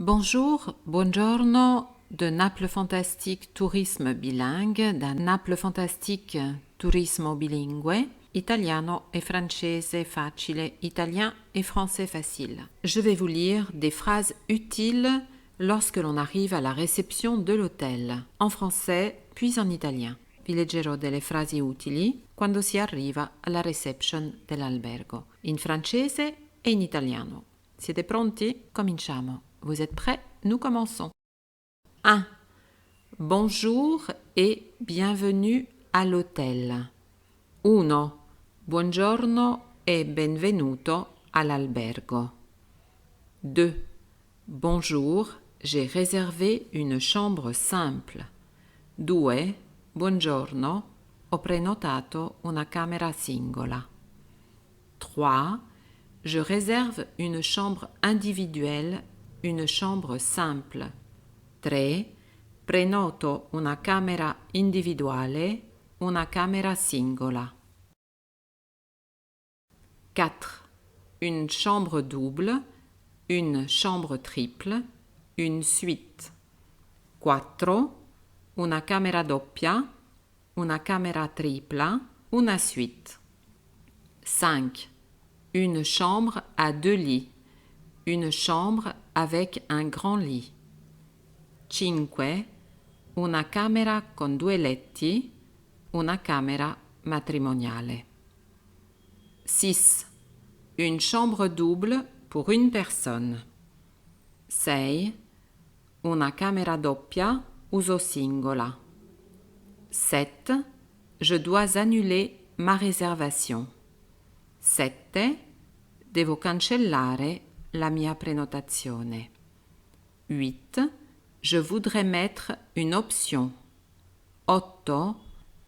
Bonjour, buongiorno de Naples Fantastique Tourisme bilingue, da Naples Fantastique Turismo bilingue, italiano et francese facile, italien et français facile. Je vais vous lire des phrases utiles lorsque l'on arrive à la réception de l'hôtel, en français puis en italien. Vi leggerò delle frasi utili quando si arriva alla reception dell'albergo, in francese e in italiano. Siete pronti? Cominciamo. Vous êtes prêts? Nous commençons. 1. Bonjour et bienvenue à l'hôtel. 1. Buongiorno e benvenuto all'albergo. 2. Bonjour, j'ai réservé une chambre simple. 2. Buongiorno, ho prenotato una camera singola. 3. Je réserve une chambre individuelle, une chambre simple. 3. Prenoto una camera individuale, una camera singola. 4. Une chambre double, une chambre triple, une suite. 4. Una camera doppia, una camera tripla, una suite. 5. Une chambre à 2 lits, une chambre avec un grand lit. 5. Una camera con 2 letti, una camera matrimoniale. 6. Une chambre double pour une personne. 6. Una camera doppia, uso singola. 7. Je dois annuler ma réservation. 7. Devo cancellare la mia prenotazione. 8. Je voudrais mettre une option. 8.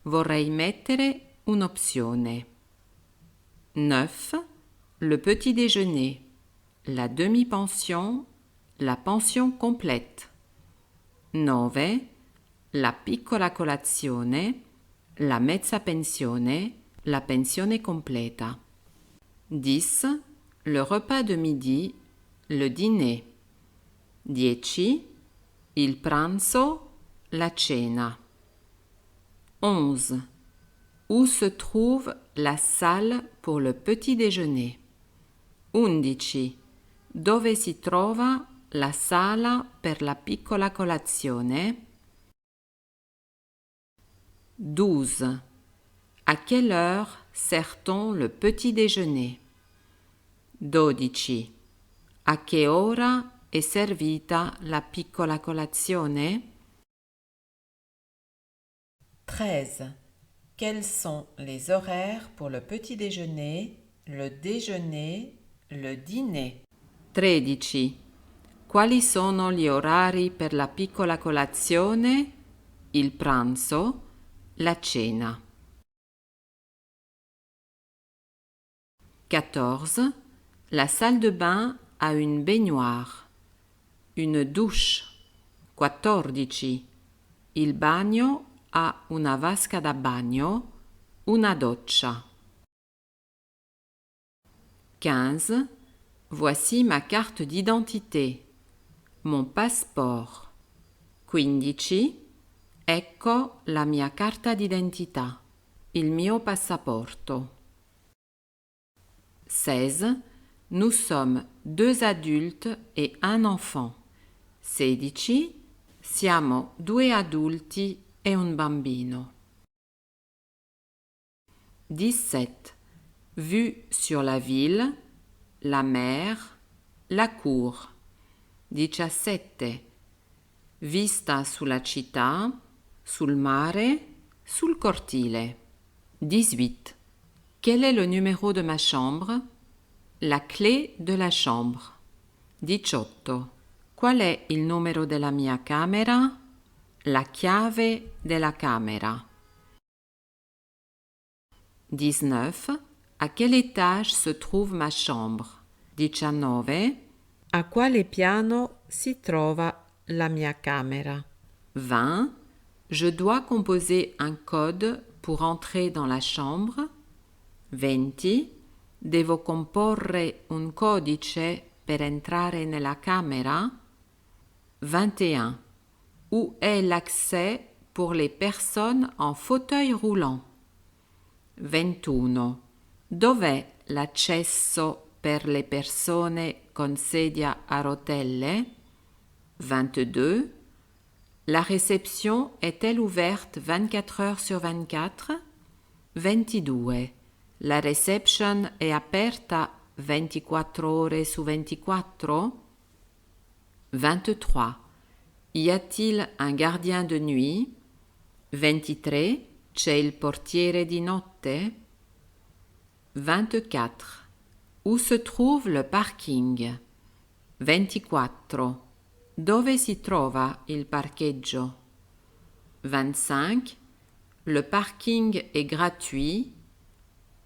Vorrei mettere un'opzione. 9. Le petit déjeuner, la demi-pension, la pension complète. 9. La piccola colazione, la mezza pensione, la pensione completa. 10. Le repas de midi, le dîner. 10. Il pranzo, la cena. 11. Où se trouve la salle pour le petit déjeuner? 11. Dove si trova la sala per la piccola colazione? 12. À quelle heure sert-on le petit déjeuner? 12. A che ora è servita la piccola colazione? 13. Quels sont les horaires pour le petit déjeuner, le déjeuner, le dîner? 13. Quali sono gli orari per la piccola colazione, il pranzo, la cena? 14. La salle de bain a une baignoire, une douche. 14. Il bagno ha una vasca da bagno, una doccia. 15. Voici ma carte d'identité, mon passeport. 15. Ecco la mia carta d'identità, il mio passaporto. 16. Nous sommes 2 adultes et un enfant. 16. Siamo 2 adulti e un bambino. 17. Vue sur la ville, la mer, la cour. 17. Vista sulla città, sul mare, sul cortile. 18. Quel est le numéro de ma chambre? La clé de la chambre. 18. Qual è il numero della mia camera? La chiave della camera. 19. À quel étage se trouve ma chambre? 19. A quale piano si trova la mia camera? 20. Je dois composer un code pour entrer dans la chambre. 20. Devo comporre un codice per entrare nella camera? 21. Où est l'accès pour les personnes en fauteuil roulant? 21. Dov'è l'accesso per le persone con sedia a rotelle? 22. La réception est-elle ouverte 24 heures sur 24? 22. La reception è aperta 24 ore su 24? 23. Y a-t-il un gardien de nuit? 23. C'è il portiere di notte? 24. Où se trouve le parking? 24. Dove si trova il parcheggio? 25. Le parking est gratuit,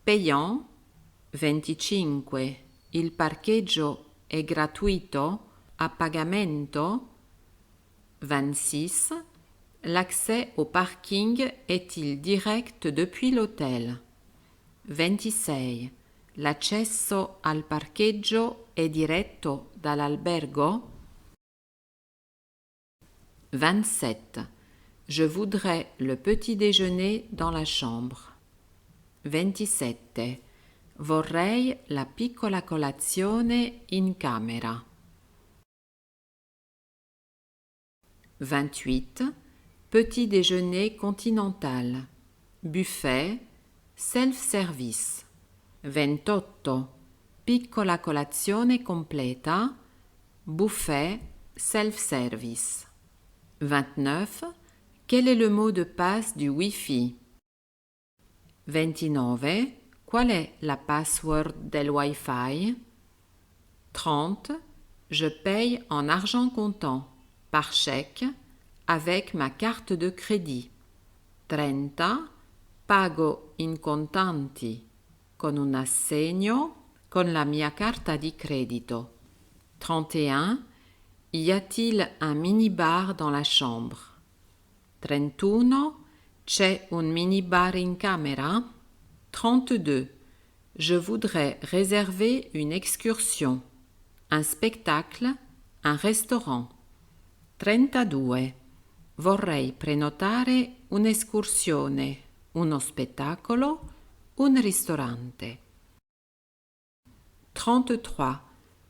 payant. 25. Il parcheggio è gratuito, a pagamento. 26. L'accès au parking est-il direct depuis l'hôtel? 26. L'accesso al parcheggio è diretto dall'albergo? 27. Je voudrais le petit déjeuner dans la chambre. 27. Vorrei la piccola colazione in camera. 28. Petit déjeuner continental. Buffet. Self-service. 28. Piccola colazione completa. Buffet. Self-service. 29. Quel est le mot de passe du Wi-Fi? 29. Qual è la password del Wi-Fi? 30. Je paye en argent comptant, par chèque, avec ma carte de crédit. 30. Pago in contanti, con un assegno, con la mia carta di credito. 31. Y a-t-il un minibar dans la chambre? 31. C'è un minibar in camera? 32. Je voudrais réserver une excursion, un spectacle, un restaurant. 32. Vorrei prenotare un'escursione, uno spettacolo, un ristorante. 33.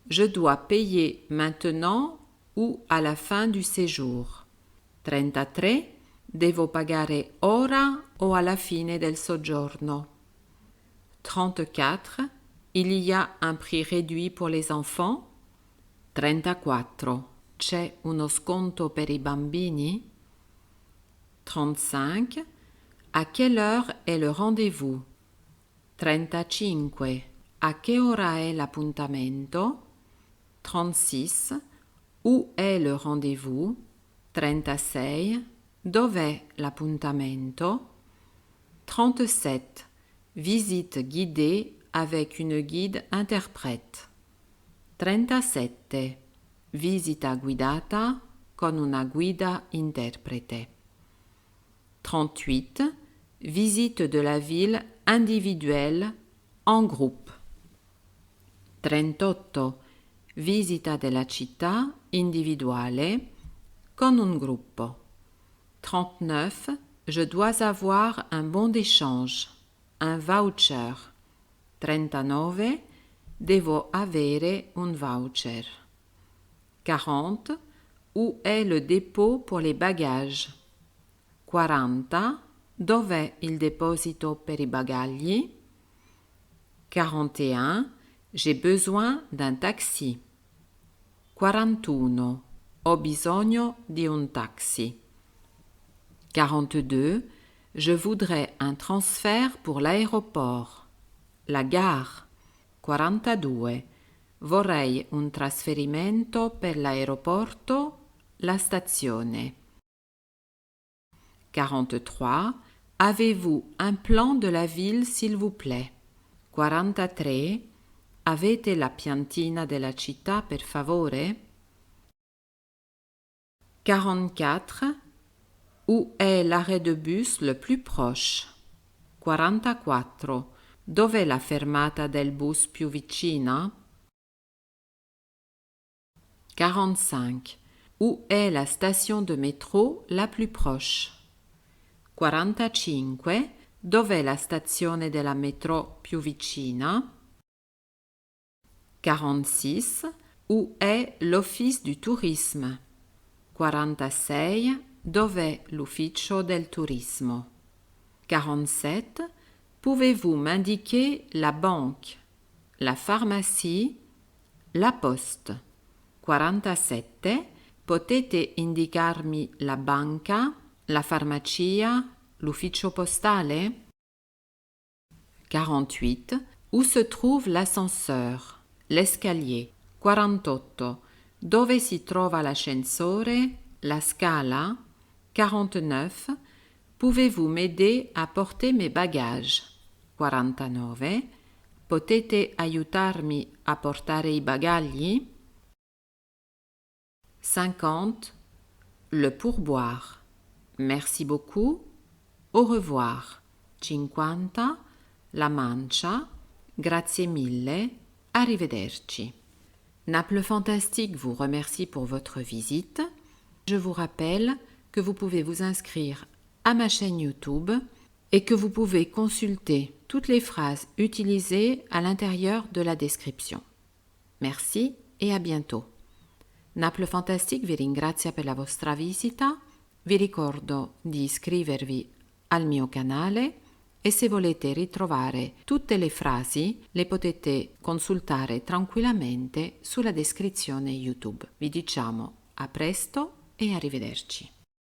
Je dois payer maintenant ou à la fin du séjour. 33. Devo pagare ora o alla fine del soggiorno. 34. Il y a un prix réduit pour les enfants? 34. C'è uno sconto per i bambini? 35. À quelle heure est le rendez-vous? 35. A che ora è l'appuntamento? 36. Où est le rendez-vous? 36. Dov'è l'appuntamento? 37. Visite guidée avec une guide interprète. 37. Visita guidata con una guida interprete. 38. Visite de la ville individuelle en groupe. 38. Visita della città individuale con un gruppo. 39. Je dois avoir un bon d'échange, un voucher. 39. Devo avere un voucher. 40. Où est le dépôt pour les bagages? 40. Dov'è il deposito per i bagagli? 41. J'ai besoin d'un taxi. 41. Ho bisogno di un taxi. 42. Je voudrais un transfert pour l'aéroport, la gare. 42. Vorrei un trasferimento per l'aeroporto, la stazione. 43. Avez-vous un plan de la ville, s'il vous plaît? 43. Avete la piantina della città, per favore? 44. Où est l'arrêt de bus le plus proche? 44. Dov'è la fermata del bus più vicina? 45. Où est la station de métro la plus proche? 45. Dov'è la stazione della metro più vicina? 46. Où est l'office du tourisme? 46. Dov'è l'ufficio del turismo? 47. Pouvez-vous m'indiquer la banque, la pharmacie, la poste? 47. Potete indicarmi la banca, la farmacia, l'ufficio postale? 48. Où se trouve l'ascenseur, l'escalier? 48. Dove si trova l'ascensore, la scala? 49. Pouvez-vous m'aider a porter mes bagages? 49. Potete aiutarmi a portare i bagagli? 50. Le pourboire. Merci beaucoup. Au revoir. 50. La mancia. Grazie mille. Arrivederci. Naples Fantastique vous remercie pour votre visite. Je vous rappelle que vous pouvez vous inscrire à ma chaîne YouTube et que vous pouvez consulter toutes les phrases utilisées à l'intérieur de la description. Merci et à bientôt. Naples Fantastique vi ringrazia per la vostra visita, vi ricordo di iscrivervi al mio canale e se volete ritrovare tutte le frasi le potete consultare tranquillamente sulla descrizione YouTube. Vi diciamo a presto e arrivederci.